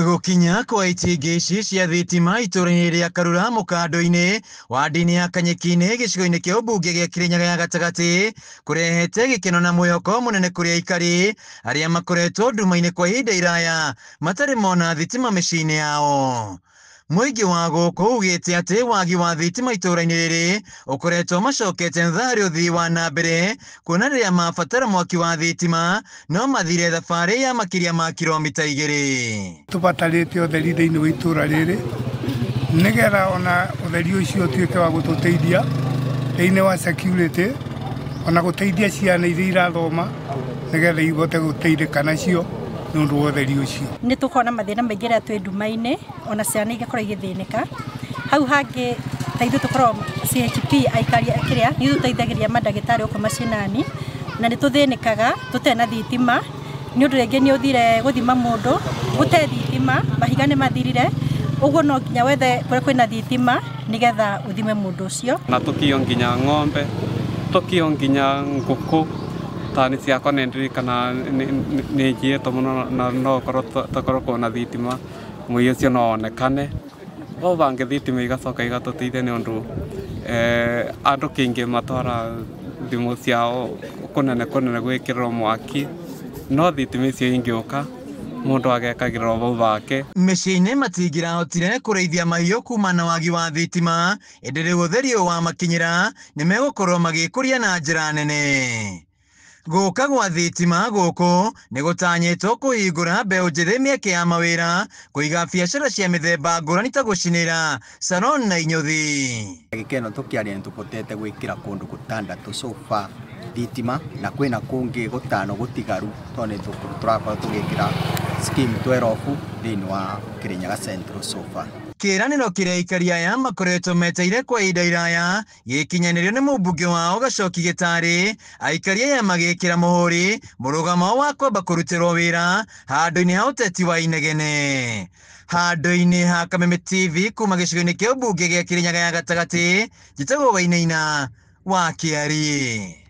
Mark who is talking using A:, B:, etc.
A: Gukinya kwa itingi ici cia thitima itũra-inĩ rĩa Karura mũkando-inĩ wa ndini ya Kanyeki-inĩ gĩcigo-inĩ kĩa ũmbunge gĩa Kirinyaga ya gatagatĩ kũrehete gĩkeno na mwĩhoko mũnene kũrĩ aikari arĩa makoretwo nduma-inĩ kwa ihinda iraya matarĩ mona thitima mĩciĩ-inĩ yao. Mũingĩ wa gũkũ ugĩte atĩ wagi wa thitima itũra-inĩ rĩrĩ ũkoretwo macokete tharĩ ũthii wa na mbere, kuona rĩrĩa mabatara mwaki wa thitima no mathire thabarĩ ya makĩria ma kilomita 2.
B: Tũbatarĩte ũtheri thĩinĩ wa itũra rĩrĩ nĩgetha ona ũtheri ũcio ũtuĩke wa gũtũteithia thĩinĩ wa security, ona gũteithia ciana iria irathoma nĩgetha ihote gũteithĩka nacio nĩũndũ wa ũtheri ũcio.
C: Nĩ tũkona mathĩna maingĩ rĩrĩa twĩ nduma-inĩ, ona ciana igakorwo igĩthĩnĩka. Hau hangĩ ta ithuĩ tũkoragwo CHP aikari kĩrĩa nĩ tũteithagĩria mandagĩtarĩ okorwo macinani, na nĩ tũthĩnĩkaga tũtarĩ na thitima nĩ ũndũ rĩngĩ nĩ ũthire gũthima mũndũ gũte thitima, mahiga nĩ mathirire, ũguo no nginya wethe kũrĩa kwĩna thitima nĩgetha ũthime mũndũ ũcio.
D: Na tũkĩo nginya ng'ombe, tũkĩo nginya ngũkũ, tani ciakwa nĩ ndirikana nĩ njiyĩtwo mũno na no korwo kwĩna thitima mũiyo ũcio no onekane. O bange thitima igacoka igatũteithia nĩ ũndũ andũ kaingĩ matwara thimũ ciao kũnene gwĩkĩrĩrwo mwaki, no thitima icio ingĩũka mũndũ agekagĩrwo bau bake.
A: Mĩciĩ-inĩ matingĩrahotire kũrĩithia mahiũ kuma na wagi wa thitima, ĩndĩ rĩu ũtheri ũyũ wamakinyĩra nĩ megũkorwo magĩkũria na njĩra nene. Gũka gwa thitima gũkũ nĩ gũtanyĩtwo kũhingũra mbeũ njĩthĩ mĩeke ya mawĩra, kũiga biacara cia mĩthemba ngũrani ta gũcinĩra, salon na inyothi.
E: Gĩkeno tũkĩaria nĩ tũbotete gwĩkĩra kũndũ gũtandatũ so far thitima, na kwĩna kũngĩ gũtano gũtigaru tondũ nĩ tũrakorwo tũgĩkĩra scheme 12 thĩinĩ wa Kirinyaga Central so far.
A: Kĩĩranĩro kĩrĩa aikari aya makoretwo meteire kwa ihinda iraya gĩkinyanĩrio nĩ mũmbunge wao Gacoki Gĩtarĩ, aikari aya magĩkĩra mũhũri mũrũgamo wa kwamba kũrutĩrwo wĩra handũ-inĩ ha ũteti wa inegene. Handũ-inĩ ha Kameme TV kuma gĩcigo-inĩ kĩa ũmbunge gĩa Kirinyaga ya gatagatĩ, njĩtagwo Wainaina wa Kĩarĩ.